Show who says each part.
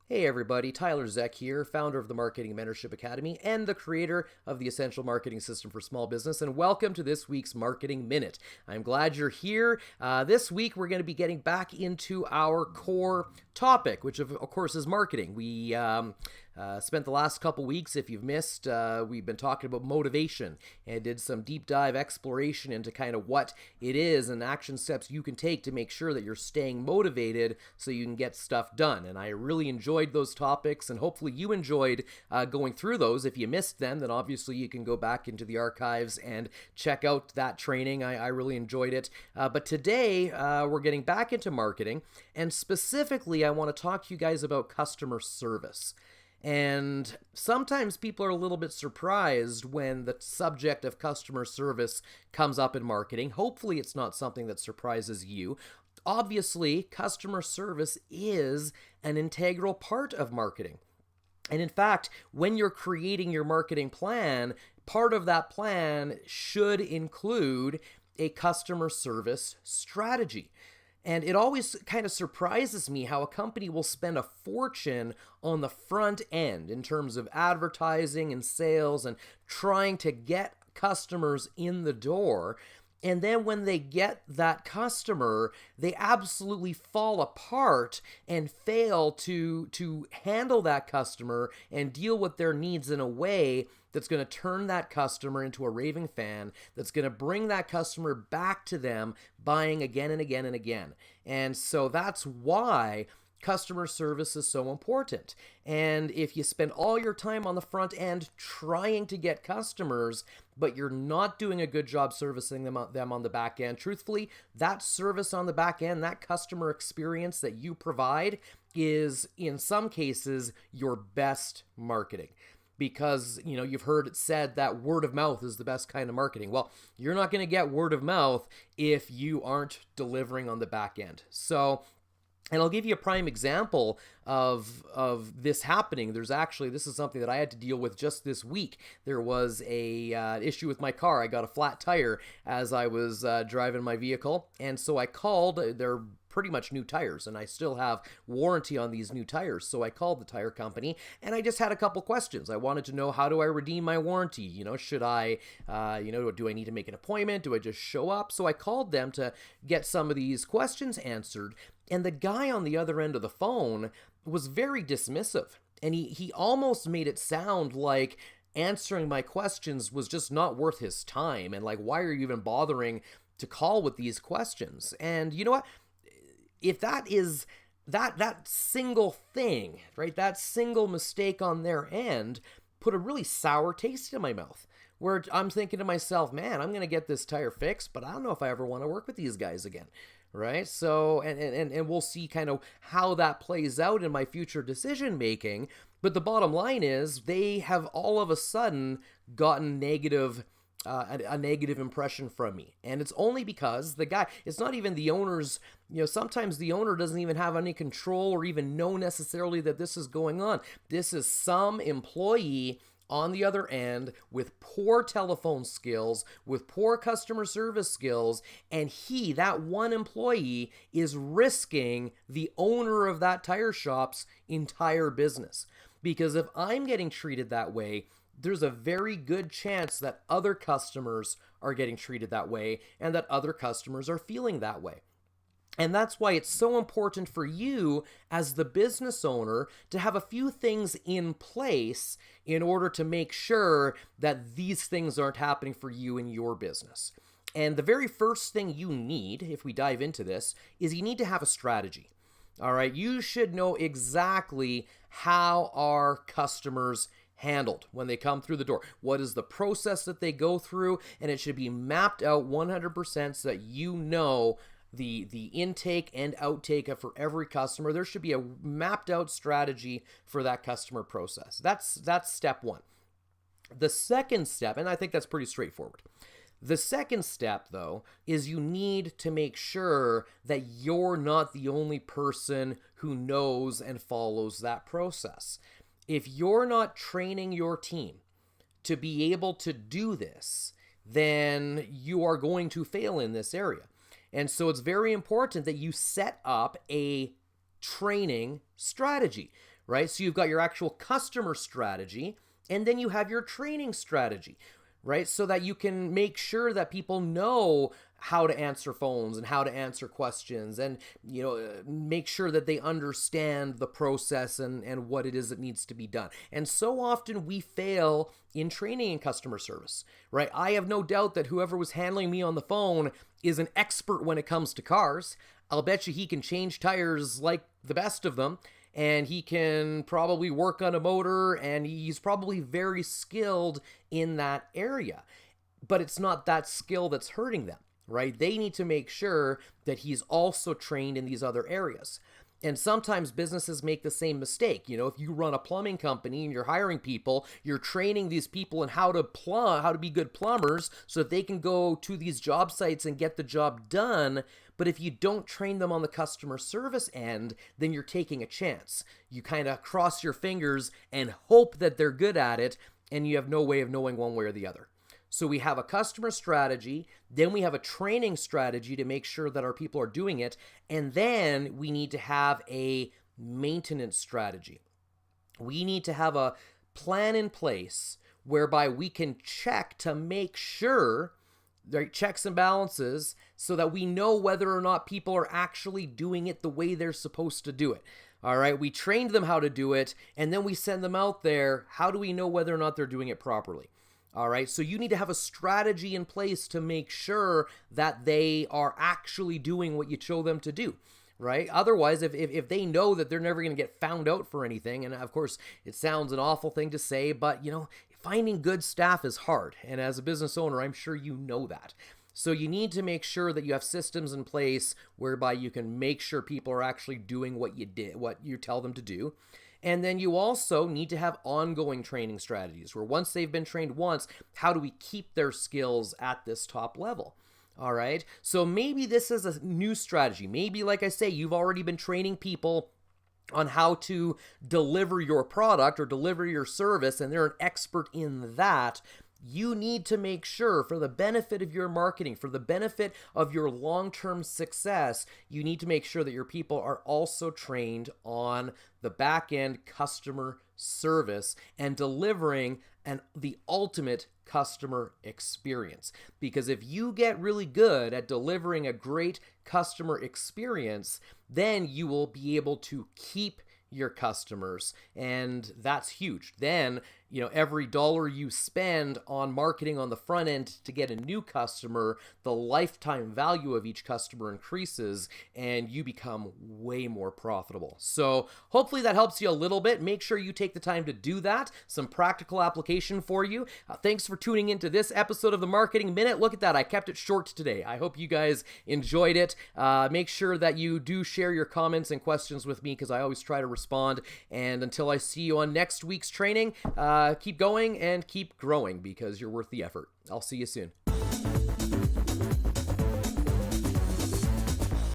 Speaker 1: Hey everybody, Tyler Zeck here, founder of the Marketing Mentorship Academy and the creator of the Essential Marketing System for Small Business, and welcome to this week's Marketing Minute. I'm glad you're here. This week we're going to be getting back into our core topic, which of course is marketing. We spent the last couple weeks, if you've missed, we've been talking about motivation and did some deep dive exploration into kind of what it is and action steps you can take to make sure that you're staying motivated so you can get stuff done. And I really enjoyed those topics, and hopefully you enjoyed going through those. If you missed them, then obviously you can go back into the archives and check out that training. I really enjoyed it. But today we're getting back into marketing, and specifically I want to talk to you guys about customer service. And sometimes people are a little bit surprised when the subject of customer service comes up in marketing. Hopefully it's not something that surprises you. Obviously, customer service is an integral part of marketing. And in fact, when you're creating your marketing plan, part of that plan should include a customer service strategy. And it always kind of surprises me how a company will spend a fortune on the front end in terms of advertising and sales and trying to get customers in the door. And then when they get that customer, they absolutely fall apart and fail to handle that customer and deal with their needs in a way that's going to turn that customer into a raving fan, that's going to bring that customer back to them buying again and again and again. And so that's why customer service is so important. And if you spend all your time on the front end trying to get customers, but you're not doing a good job servicing them on the back end, truthfully, that service on the back end, that customer experience that you provide is, in some cases, your best marketing. Because, you've heard it said that word of mouth is the best kind of marketing. Well, you're not going to get word of mouth if you aren't delivering on the back end. And I'll give you a prime example of this happening. This is something that I had to deal with just this week. There was a issue with my car. I got a flat tire as I was driving my vehicle, and so I called. They're pretty much new tires, and I still have warranty on these new tires. So I called the tire company, and I just had a couple questions. I wanted to know, how do I redeem my warranty? Should I, do I need to make an appointment? Do I just show up? So I called them to get some of these questions answered. And the guy on the other end of the phone was very dismissive. And he almost made it sound like answering my questions was just not worth his time. And like, why are you even bothering to call with these questions? And you know what? If that is that single thing, right, that single mistake on their end put a really sour taste in my mouth, where I'm thinking to myself, man, I'm going to get this tire fixed, but I don't know if I ever want to work with these guys again. Right? So, and we'll see kind of how that plays out in my future decision making. But the bottom line is they have all of a sudden gotten a negative impression from me. And it's only because the guy, it's not even the owner's, sometimes the owner doesn't even have any control or even know necessarily that this is going on. This is some employee on the other end with poor telephone skills, with poor customer service skills, and that one employee, is risking the owner of that tire shop's entire business. Because if I'm getting treated that way, there's a very good chance that other customers are getting treated that way and that other customers are feeling that way. And that's why it's so important for you as the business owner to have a few things in place in order to make sure that these things aren't happening for you in your business. And the very first thing you need, if we dive into this, is you need to have a strategy. All right, you should know exactly how our customers handled when they come through the door. What is the process that they go through? And it should be mapped out 100% so that you know the intake and outtake for every customer. There should be a mapped out strategy for that customer process. That's step one. The second step, and I think that's pretty straightforward. The second step, though, is you need to make sure that you're not the only person who knows and follows that process. If you're not training your team to be able to do this, then you are going to fail in this area. And so it's very important that you set up a training strategy, right? So you've got your actual customer strategy, and then you have your training strategy, right? So that you can make sure that people know how to answer phones and how to answer questions, and make sure that they understand the process and what it is that needs to be done. And so often we fail in training and customer service, right? I have no doubt that whoever was handling me on the phone is an expert when it comes to cars. I'll bet you he can change tires like the best of them, and he can probably work on a motor, and he's probably very skilled in that area. But it's not that skill that's hurting them, right? They need to make sure that he's also trained in these other areas. And sometimes businesses make the same mistake. If you run a plumbing company and you're hiring people, you're training these people in how to plumb, how to be good plumbers so that they can go to these job sites and get the job done. But if you don't train them on the customer service end, then you're taking a chance. You kind of cross your fingers and hope that they're good at it, and you have no way of knowing one way or the other. So we have a customer strategy, then we have a training strategy to make sure that our people are doing it, and then we need to have a maintenance strategy. We need to have a plan in place whereby we can check to make sure, right, checks and balances, so that we know whether or not people are actually doing it the way they're supposed to do it. All right, we trained them how to do it, and then we send them out there. How do we know whether or not they're doing it properly? All right, so you need to have a strategy in place to make sure that they are actually doing what you show them to do, right? Otherwise, if they know that they're never going to get found out for anything, and of course, it sounds an awful thing to say, but finding good staff is hard. And as a business owner, I'm sure you know that. So you need to make sure that you have systems in place whereby you can make sure people are actually doing what you tell them to do. And then you also need to have ongoing training strategies where once they've been trained once, how do we keep their skills at this top level? All right. So maybe this is a new strategy. Maybe, like I say, you've already been training people on how to deliver your product or deliver your service, and they're an expert in that. You need to make sure, for the benefit of your marketing, for the benefit of your long-term success, you need to make sure that your people are also trained on the back-end customer service and delivering the ultimate customer experience. Because if you get really good at delivering a great customer experience, then you will be able to keep your customers, and that's huge. Then every dollar you spend on marketing on the front end to get a new customer, the lifetime value of each customer increases, and you become way more profitable. So hopefully that helps you a little bit. Make sure you take the time to do that. Some practical application for you. Thanks for tuning into this episode of the Marketing Minute. Look at that, I kept it short today. I hope you guys enjoyed it. Make sure that you do share your comments and questions with me, because I always try to respond. And until I see you on next week's training, keep going and keep growing, because you're worth the effort. I'll see you soon.